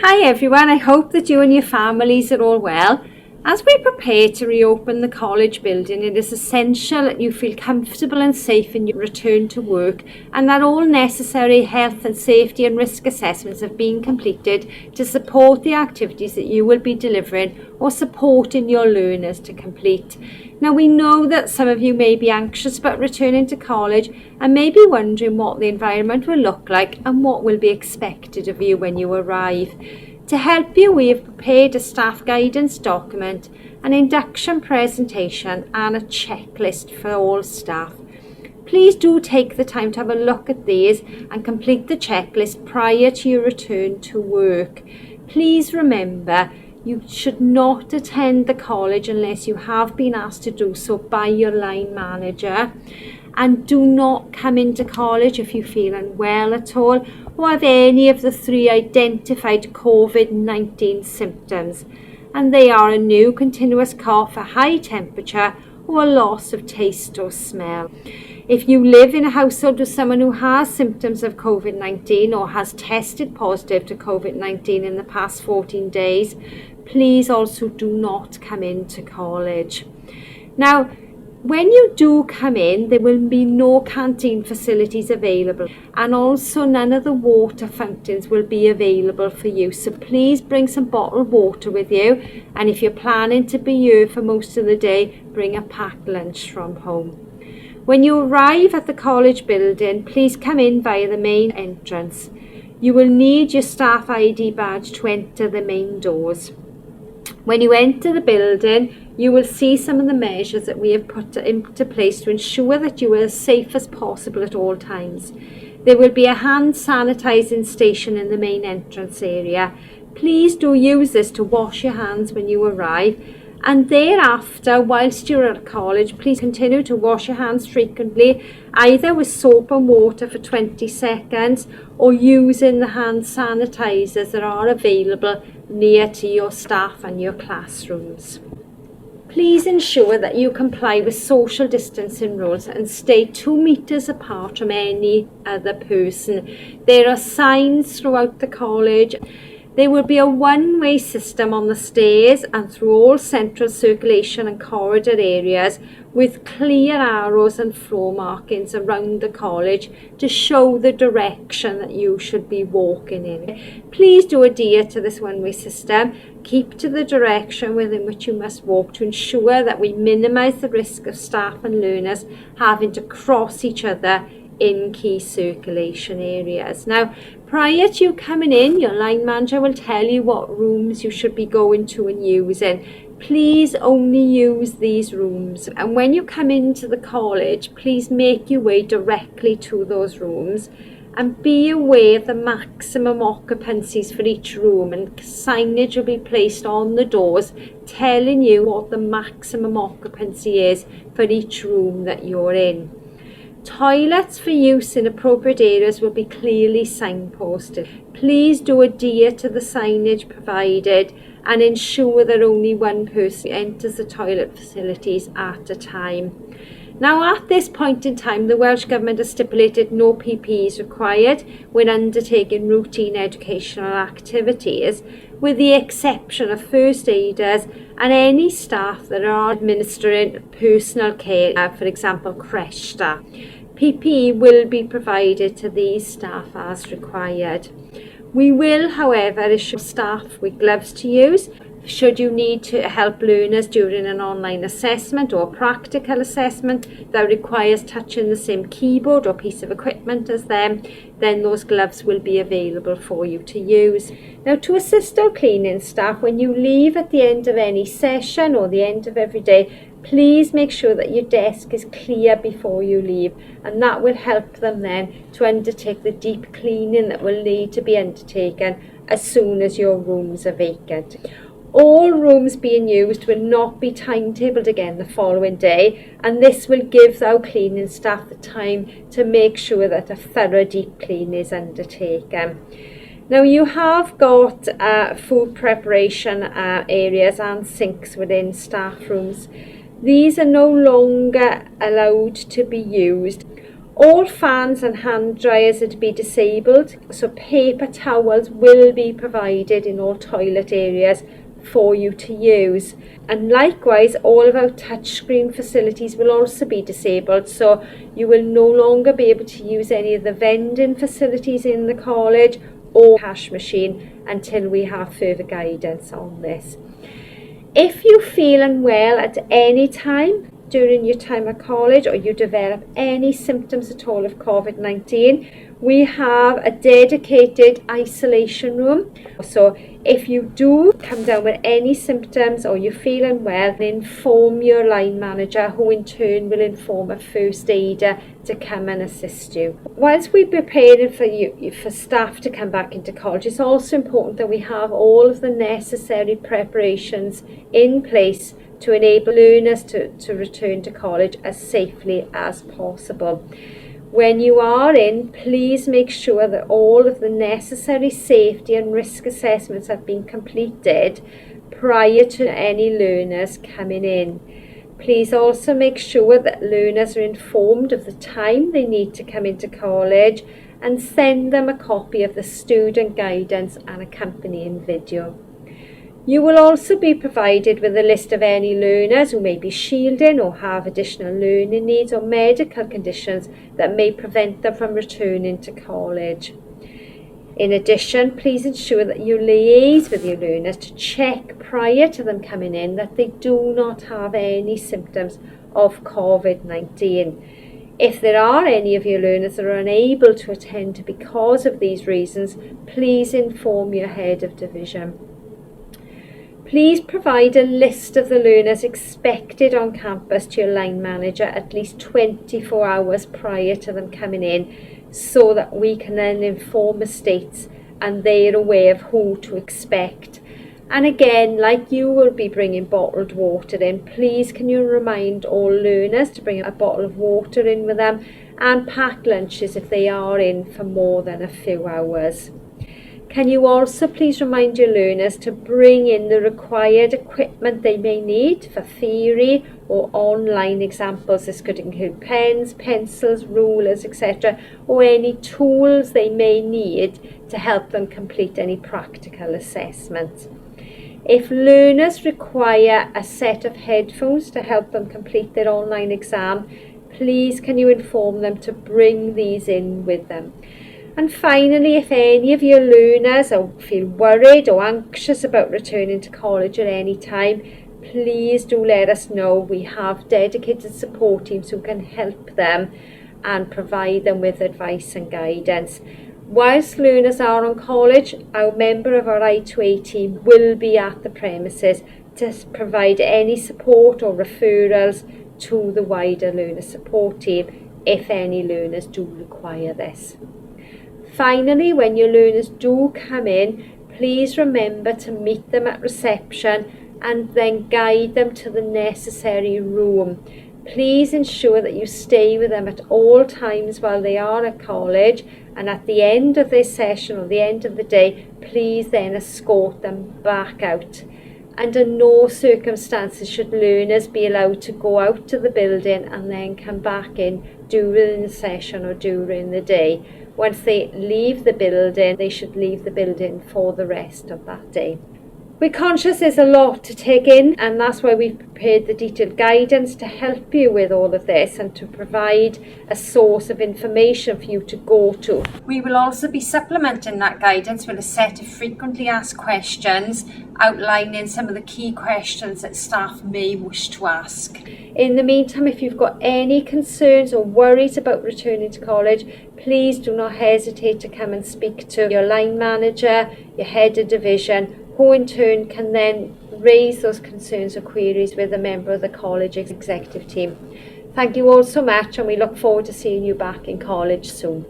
Hi everyone, I hope that you and your families are all well. As we prepare to reopen the college building, it is essential that you feel comfortable and safe in your return to work and that all necessary health and safety and risk assessments have been completed to support the activities that you will be delivering or supporting your learners to complete. Now, we know that some of you may be anxious about returning to college and may be wondering what the environment will look like and what will be expected of you when you arrive. To help you, we have prepared a staff guidance document, an induction presentation and a checklist for all staff. Please do take the time to have a look at these and complete the checklist prior to your return to work. Please remember, you should not attend the college unless you have been asked to do so by your line manager. And do not come into college if you feel unwell at all or have any of the 3 identified COVID-19 symptoms. And they are a new continuous cough, a high temperature, or a loss of taste or smell. If you live in a household with someone who has symptoms of COVID-19 or has tested positive to COVID-19 in the past 14 days, please also do not come into college. Now, when you do come in, there will be no canteen facilities available, and also none of the water fountains will be available for you. So please bring some bottled water with you, and if you're planning to be here for most of the day, bring a packed lunch from home. When you arrive at the college building, please come in via the main entrance. You will need your staff ID badge to enter the main doors. When you enter the building, you will see some of the measures that we have put into place to ensure that you are as safe as possible at all times. There will be a hand sanitising station in the main entrance area. Please do use this to wash your hands when you arrive, and thereafter, whilst you're at college, please continue to wash your hands frequently, either with soap and water for 20 seconds or using the hand sanitisers that are available near to your staff and your classrooms. Please ensure that you comply with social distancing rules and stay 2 meters apart from any other person. There are signs throughout the college. There will be a one-way system on the stairs and through all central circulation and corridor areas with clear arrows and floor markings around the college to show the direction that you should be walking in. Please do adhere to this one-way system. Keep to the direction within which you must walk to ensure that we minimise the risk of staff and learners having to cross each other in key circulation areas. Now, prior to you coming in, your line manager will tell you what rooms you should be going to and using. Please only use these rooms, and when you come into the college, please make your way directly to those rooms and be aware of the maximum occupancies for each room, and signage will be placed on the doors telling you what the maximum occupancy is for each room that you're in. Toilets for use in appropriate areas will be clearly signposted. Please do adhere to the signage provided and ensure that only one person enters the toilet facilities at a time. Now, at this point in time, the Welsh Government has stipulated no PPE is required when undertaking routine educational activities, with the exception of first aiders and any staff that are administering personal care, for example, creche staff. PPE will be provided to these staff as required. We will, however, issue staff with gloves to use should you need to help learners during an online assessment or practical assessment that requires touching the same keyboard or piece of equipment as them. Then those gloves will be available for you to use. Now, to assist our cleaning staff, when you leave at the end of any session or the end of every day, please make sure that your desk is clear before you leave, and that will help them then to undertake the deep cleaning that will need to be undertaken as soon as your rooms are vacant. All rooms being used will not be timetabled again the following day, and this will give our cleaning staff the time to make sure that a thorough deep clean is undertaken. Now, you have got food preparation areas and sinks within staff rooms. These are no longer allowed to be used. All fans and hand dryers are to be disabled, so paper towels will be provided in all toilet areas for you to use. And likewise, all of our touchscreen facilities will also be disabled, so you will no longer be able to use any of the vending facilities in the college or cash machine until we have further guidance on this. If you feel unwell at any time during your time at college, or you develop any symptoms at all of COVID-19, we have a dedicated isolation room. So if you do come down with any symptoms or you feel unwell, inform your line manager, who in turn will inform a first aider to come and assist you. Whilst we're preparing for staff to come back into college, it's also important that we have all of the necessary preparations in place to enable learners to return to college as safely as possible. When you are in, please make sure that all of the necessary safety and risk assessments have been completed prior to any learners coming in. Please also make sure that learners are informed of the time they need to come into college, and send them a copy of the student guidance and accompanying video. You will also be provided with a list of any learners who may be shielding or have additional learning needs or medical conditions that may prevent them from returning to college. In addition, please ensure that you liaise with your learners to check prior to them coming in that they do not have any symptoms of COVID-19. If there are any of your learners that are unable to attend because of these reasons, please inform your head of division. Please provide a list of the learners expected on campus to your line manager at least 24 hours prior to them coming in, so that we can then inform estates and they're aware of who to expect. And again, like you will be bringing bottled water in, please can you remind all learners to bring a bottle of water in with them, and pack lunches if they are in for more than a few hours. Can you also please remind your learners to bring in the required equipment they may need for theory or online examples. This could include pens, pencils, rulers, etc., or any tools they may need to help them complete any practical assessment. If learners require a set of headphones to help them complete their online exam, please can you inform them to bring these in with them. And finally, if any of your learners feel worried or anxious about returning to college at any time, please do let us know. We have dedicated support teams who can help them and provide them with advice and guidance. Whilst learners are on college, our member of our I2A team will be at the premises to provide any support or referrals to the wider learner support team if any learners do require this. Finally, when your learners do come in, please remember to meet them at reception and then guide them to the necessary room. Please ensure that you stay with them at all times while they are at college, and at the end of this session or the end of the day, please then escort them back out. Under no circumstances should learners be allowed to go out to the building and then come back in during the session or during the day. Once they leave the building, they should leave the building for the rest of that day. We're conscious there's a lot to take in, and that's why we've prepared the detailed guidance to help you with all of this and to provide a source of information for you to go to. We will also be supplementing that guidance with a set of frequently asked questions outlining some of the key questions that staff may wish to ask. In the meantime, if you've got any concerns or worries about returning to college, please do not hesitate to come and speak to your line manager, your head of division, who in turn can then raise those concerns or queries with a member of the college executive team. Thank you all so much, and we look forward to seeing you back in college soon.